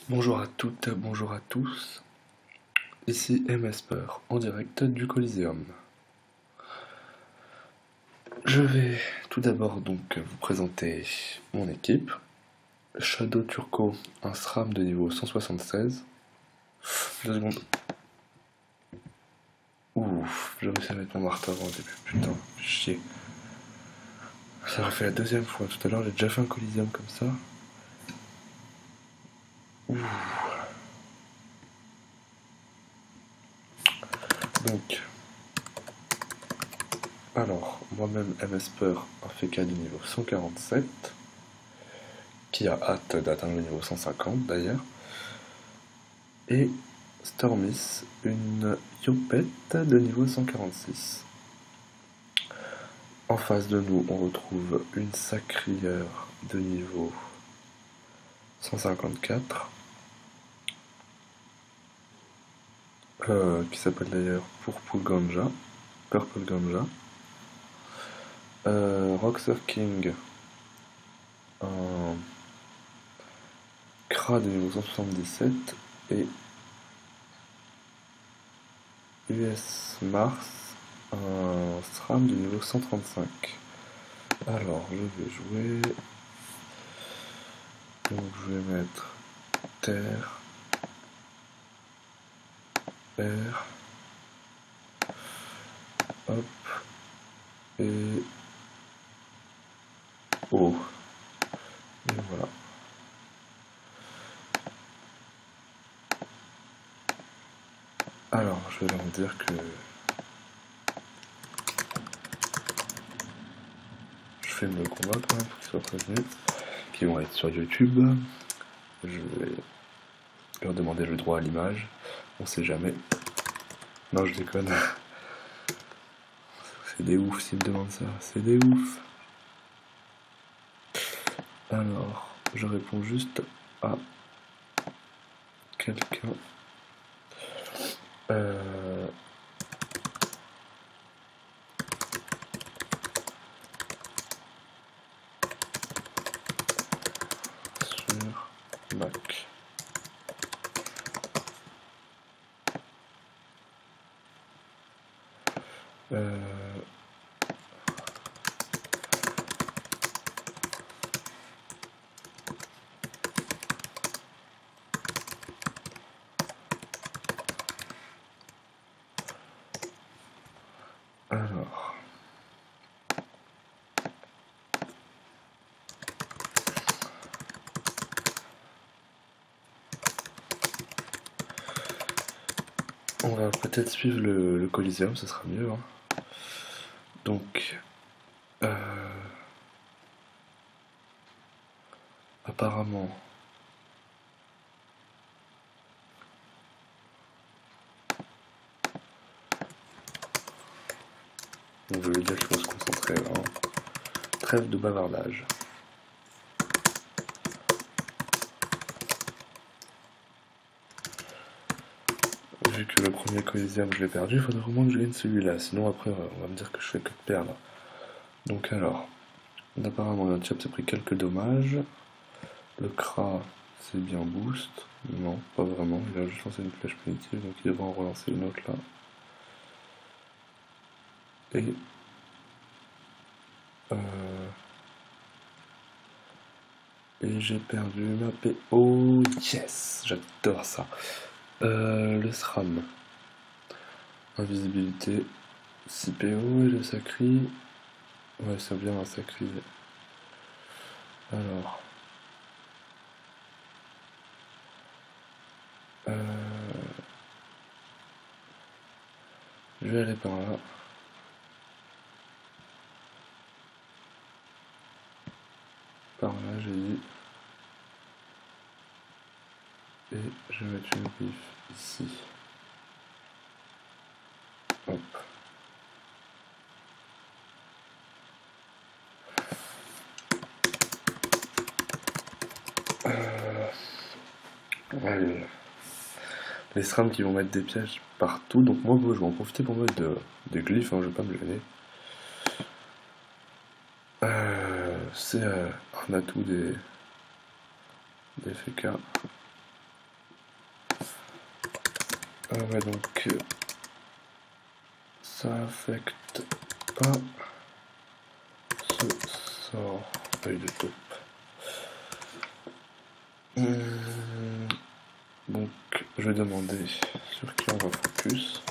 Bonjour à toutes, bonjour à tous, ici MSPer, en direct du Coliseum. Je vais tout d'abord donc vous présenter mon équipe. Shadow Turco, un SRAM de niveau 176. 2 secondes. Ouf, j'ai réussi à mettre mon marteau avant au début, putain, chier. Ça aurait fait la deuxième fois, tout à l'heure j'ai déjà fait un Coliseum comme ça. Ouf. Donc, alors, moi-même MSPer, un FK du niveau 147, qui a hâte d'atteindre le niveau 150 d'ailleurs. Et Stormis, une Yopette de niveau 146. En face de nous, on retrouve une Sacrière de niveau 154, qui s'appelle d'ailleurs Purple Ganja. Roxer King, un Kra de niveau 177, et US Mars, un SRAM de niveau 135. Alors, je vais jouer. Donc, je vais mettre terre, air, hop, et eau. Et voilà. Alors, je vais leur dire que je filme le combat quand même pour qu'ils soient prévenus, qu'ils vont être sur YouTube. Je vais leur demander le droit à l'image. On sait jamais. Non, je déconne. C'est des oufs s'ils me demandent ça. C'est des oufs. Alors, je réponds juste à quelqu'un. Sur Mac. Alors, on va peut-être suivre le Coliseum, ça sera mieux. Hein. Donc, apparemment, donc je vais lui dire qu'il faut se concentrer. Hein. Trêve de bavardage. Vu que le premier Coliseum je l'ai perdu, il faudrait vraiment que je gagne celui-là, sinon après on va me dire que je fais que de perdre. Donc alors, apparemment notre chap s'est pris quelques dommages. Le Kra c'est bien boost. Non, pas vraiment, il a juste lancé une flèche punitive, donc il devrait en relancer une autre là. Et j'ai perdu ma PO. Yes, j'adore ça. Le SRAM. Invisibilité. 6 PO et le Sacri. Ouais, c'est bien un Sacri. Alors. Je vais aller par là. Par là, j'ai dit. Et je vais mettre une pif ici. Hop. Allez. Les SRAM qui vont mettre des pièges partout, donc moi je vais en profiter pour mettre des glyphes, hein, je vais pas me gêner. C'est un atout des FK. Ah ouais, donc ça affecte pas ce sort. Œil de taupe. Donc je vais demander sur qui on va focus.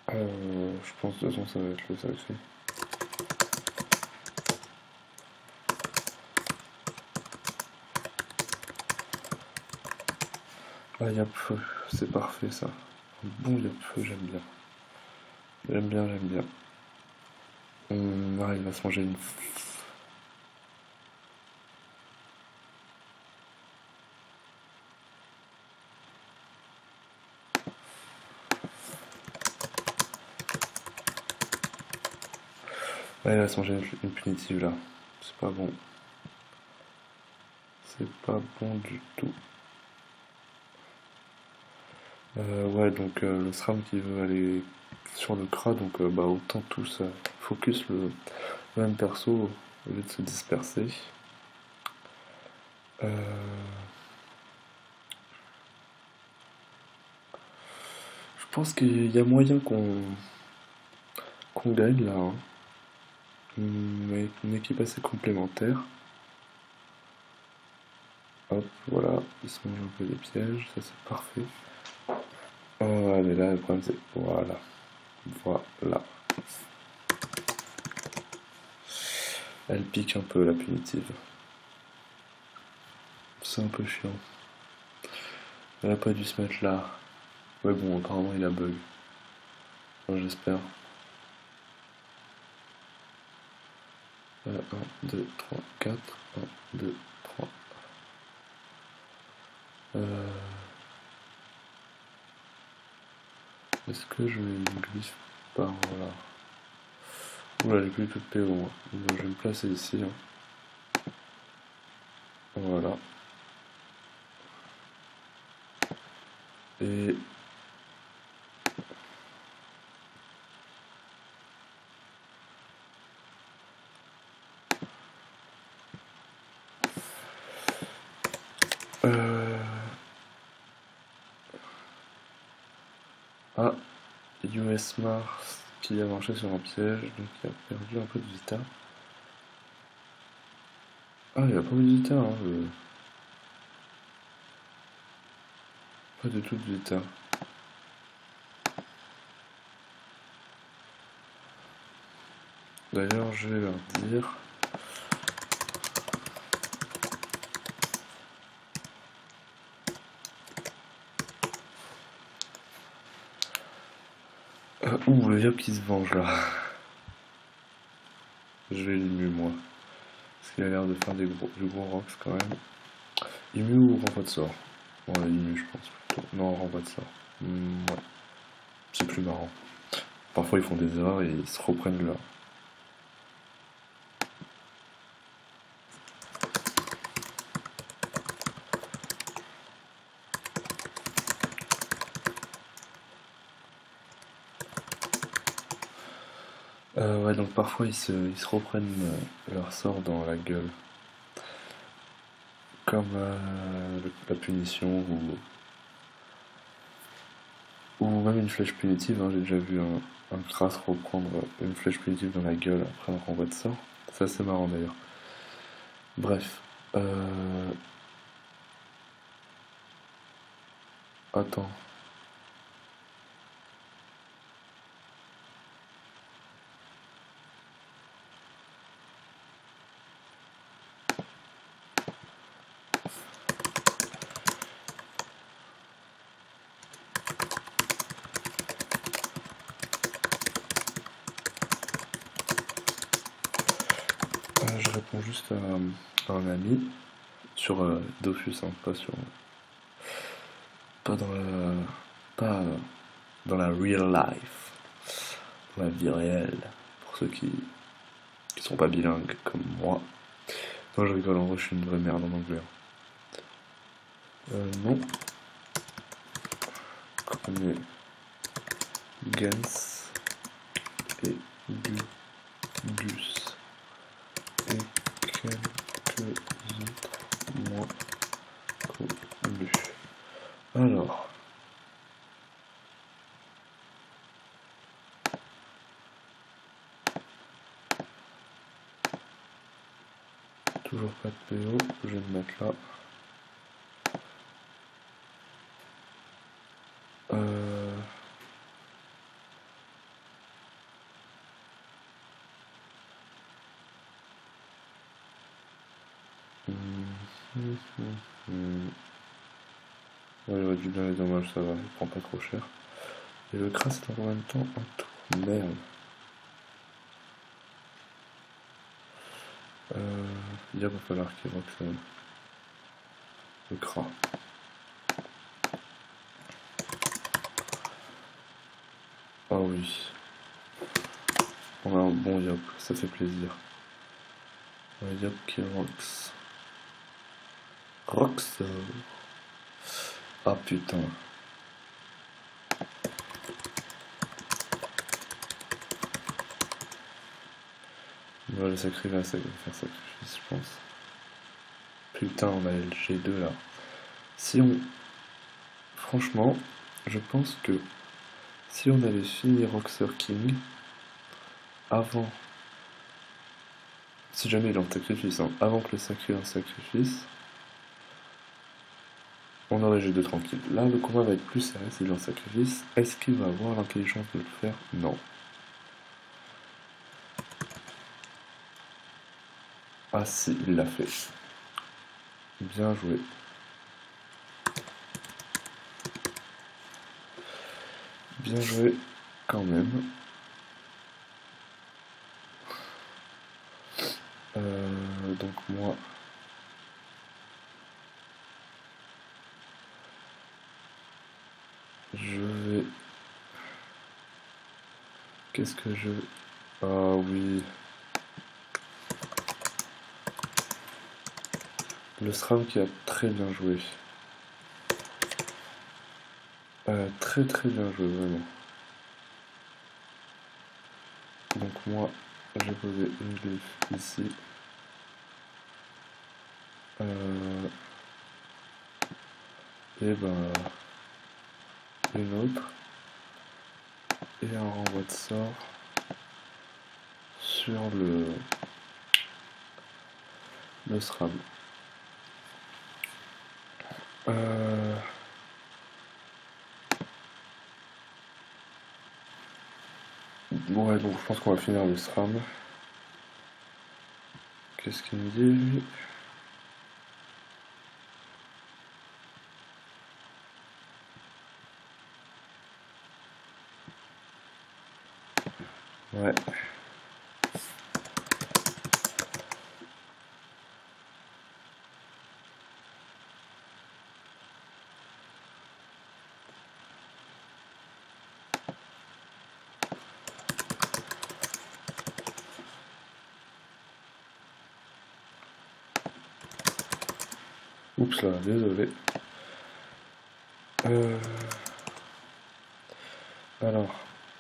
Je pense de toute façon ça va être le sacré. Ah, y'a feu, c'est parfait ça. Un bon y'a feu, j'aime bien. J'aime bien, j'aime bien. Ah, il va se manger une. Ah, il va se manger une punitive là. C'est pas bon. C'est pas bon du tout. Ouais, donc le SRAM qui veut aller sur le CRA, donc bah autant tous focus le même perso au lieu de se disperser. Je pense qu'il y a moyen qu'on gagne là, hein. Mais une équipe assez complémentaire. Hop, voilà, ils se mangent un peu des pièges, ça c'est parfait. Oh, mais là le problème c'est. Voilà. Voilà. Elle pique un peu la punitive. C'est un peu chiant. Elle a pas dû se mettre là. Ouais bon, apparemment il a bug. Enfin, j'espère. 1, 2, 3, 4. 1, 2, 3. Est-ce que je vais glyphe par là? Oula, j'ai plus tout de PO. Hein. Je vais me placer ici. Hein. Voilà. Et ah, US Mars qui a marché sur un piège, donc il a perdu un peu de vita. Ah, il a pas eu de vita, hein. Pas du tout de vita. D'ailleurs, je vais leur dire. Ouh, le diable qui se venge là. Je vais l'ému moi. Parce qu'il a l'air de faire du gros rocks quand même. Ému ou renvoi de sort? Ouais, ému je pense plutôt. Non, renvoi de sort. Ouais. C'est plus marrant. Parfois ils font des erreurs et ils se reprennent là. Ouais, donc parfois ils se reprennent leur sort dans la gueule. Comme la punition ou même une flèche punitive. Hein. J'ai déjà vu un Kras reprendre une flèche punitive dans la gueule après un renvoi de sort. C'est assez marrant d'ailleurs. Bref. Attends. Je réponds juste à un ami sur Dofus, hein, pas sur. Pas dans la. Pas dans la real life. Dans la vie réelle. Pour ceux qui sont pas bilingues comme moi. Non, je rigole, en vrai, je suis une vraie merde en anglais. Non. On est Gens et Gus et quelques autres moins connus. Alors, toujours pas de PO, je vais me mettre là. Ouais, j'aurais dû bien les dommages, ça va, il prend pas trop cher. Et le crasse est en même temps un tour. Merde. Il va falloir qu'il rock le cra. Ah oui. On a un bon Yop, ça fait plaisir. Un Yop qui rocks. Rocks. Ah putain. On va le sacrifier, ça va faire sacrifice, je pense. Putain, on a le G2 là. Si on... Franchement, je pense que si on avait fini Roxer King avant... Si jamais il est en sacrifice, hein, avant que le sacré en sacrifice, on aurait G2 tranquille. Là, le combat va être plus sérieux s'il est en sacrifice. Est-ce qu'il va avoir l'intelligence de le faire? Non. Ah si, il l'a fait. Bien joué. Bien joué quand même. Donc moi... Je vais... Qu'est-ce que je... Ah oui... Le SRAM qui a très bien joué. Très très bien joué, vraiment. Donc moi, j'ai posé une glyphe ici. Et ben... une autre. Et un renvoi de sort sur le SRAM. Ouais, donc je pense qu'on va finir le SRAM. Qu'est-ce qu'il me dit, lui? Ouais. Oups là, désolé. Alors,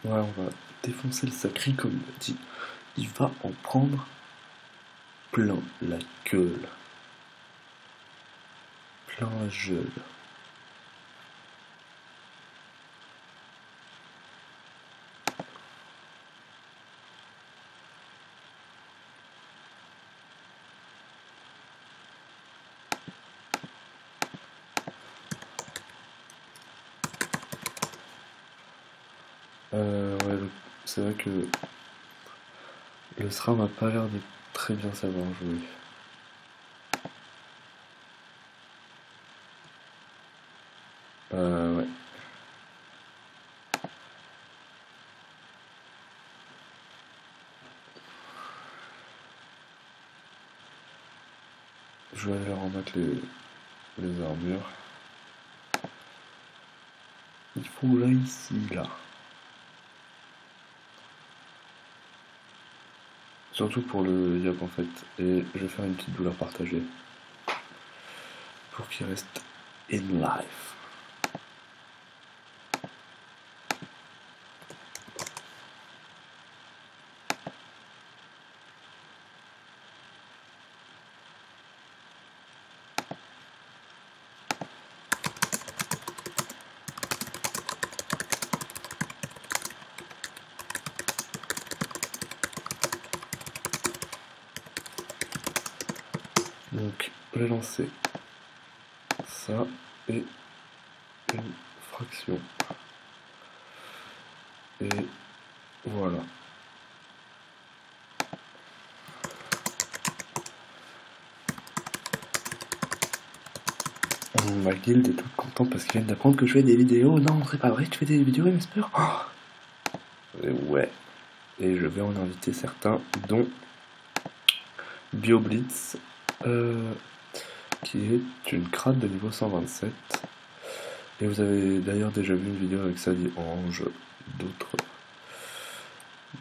ouais, on va défoncer le sacré comme il a dit. Il va en prendre plein la gueule. Plein la gueule. Ouais, c'est vrai que le SRAM a pas l'air de très bien savoir jouer. Ouais. Je vais aller remettre les armures. Il faut que j'aille ici, là. Surtout pour le Yop en fait. Et je vais faire une petite douleur partagée. Pour qu'il reste in life. j'ai lancé ça et une fraction. Et voilà. Ma guilde est toute contente parce qu'ils viennent d'apprendre que je fais des vidéos. Non, c'est pas vrai, tu fais des vidéos, Emesper? Et ouais. Et je vais en inviter certains, dont BioBlitz, qui est une crade de niveau 127. Et vous avez d'ailleurs déjà vu une vidéo avec Sadie Ange,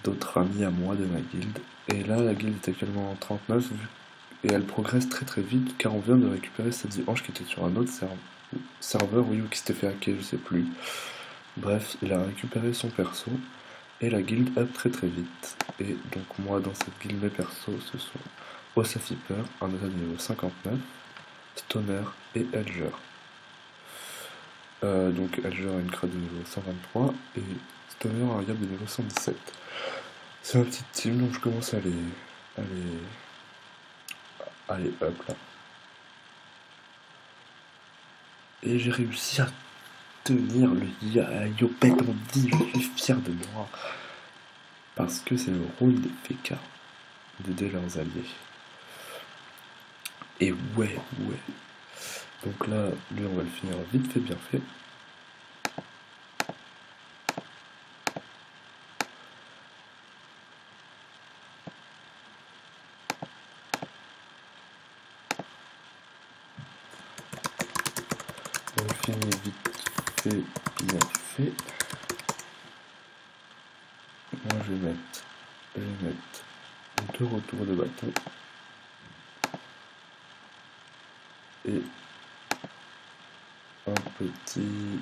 d'autres amis à moi de ma guilde. Et là, la guilde est actuellement en 39, et elle progresse très très vite, car on vient de récupérer Sadie Ange qui était sur un autre serveur, oui, ou qui s'était fait hacker, je sais plus. Bref, il a récupéré son perso, et la guilde up très très vite. Et donc moi, dans cette guilde, mes persos, ce sont Ossafipper, un état de niveau 59, Stoner et Elger. Donc Elger a une crade de niveau 123 et Stoner a un yab de niveau 117. C'est ma petite team, donc je commence à les up là. Et j'ai réussi à tenir le Yopet en 10, je suis fier de moi. Parce que c'est le rôle des FK, d'aider leurs alliés. Et ouais. Donc là, lui on va le finir vite fait, bien fait. On finit vite fait, bien fait. Moi je vais mettre 2 retours de bâton. Et un petit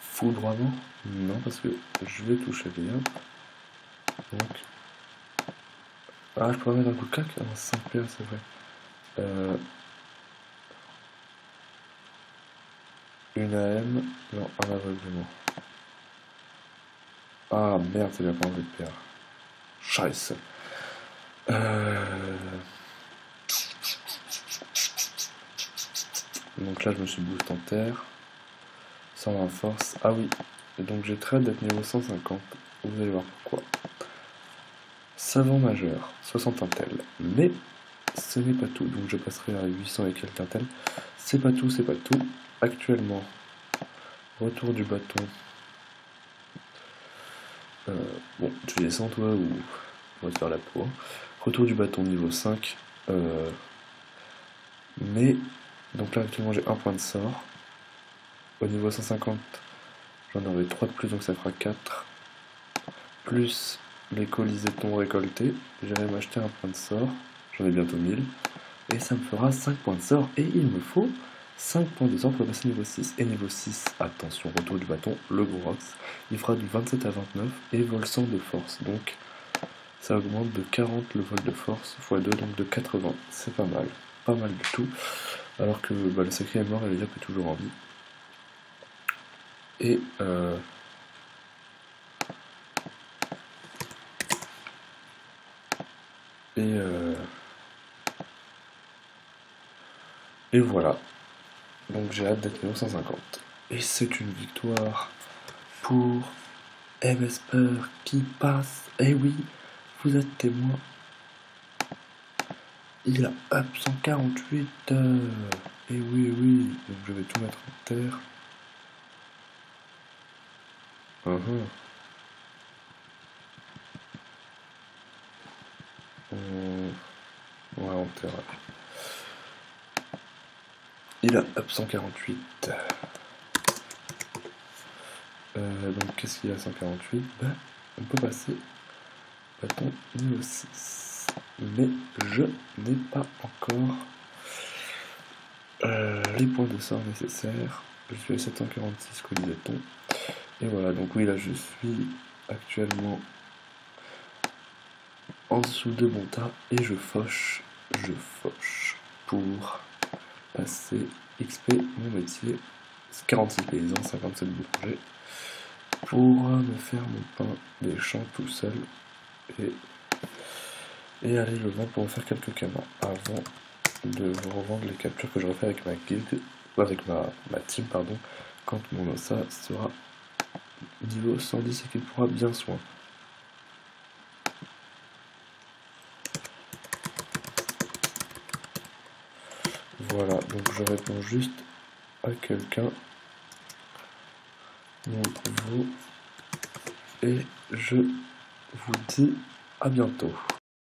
foudre avant. Non, parce que je vais toucher bien. Donc. Ah, je pourrais mettre un coup de cac. Ah, 5 PA, c'est vrai. Une AM. Non, un aveuglement. Ah merde, c'est bien pas enlevé de PA. Scheiße. Donc là, je me suis boost en terre. 120 force. Ah oui. Et donc j'ai trade d'être niveau 150. Vous allez voir pourquoi. Savant majeur, 60 intel. Mais ce n'est pas tout. Donc je passerai à 800 et quelques intel. C'est pas tout. Actuellement, retour du bâton. Bon, tu descends toi ou on va te faire la peau. Retour du bâton niveau 5. Mais, donc là actuellement j'ai un point de sort. Au niveau 150, j'en aurai 3 de plus, donc ça fera 4. Plus les colisétons récoltés, j'irai m'acheter un point de sort. J'en ai bientôt 1000. Et ça me fera 5 points de sort. Et il me faut 5 points de sort pour passer niveau 6. Et niveau 6, attention, retour du bâton, le gros Rox. Il fera du 27 à 29 et vol 100 de force. Donc ça augmente de 40 le vol de force x 2, donc de 80. C'est pas mal. Pas mal du tout. Alors que le sacré est mort et le yap est toujours en vie. Et voilà. Donc j'ai hâte d'être niveau 150. Et c'est une victoire pour Emesper qui passe. Eh oui, vous êtes témoin. Il a up 148. Et oui. Donc je vais tout mettre en terre. Ouais, en terre. Il a up 148. Donc qu'est-ce qu'il a 148? On peut passer bâton niveau 6. Mais je n'ai pas encore les points de sort nécessaires. Je suis à 746 colisétons. Et voilà, donc oui, là je suis actuellement en dessous de mon tas et je fauche pour passer XP mon métier. 46 paysans, 57 bourgers pour me faire mon pain des champs tout seul et aller le vendre pour en faire quelques canons avant de vous revendre les captures que j'aurai fait avec ma guilde, avec ma team, pardon, quand mon Ossa sera niveau 110 et qu'il pourra bien soin. Voilà, donc je réponds juste à quelqu'un d'entre vous et je vous dis à bientôt.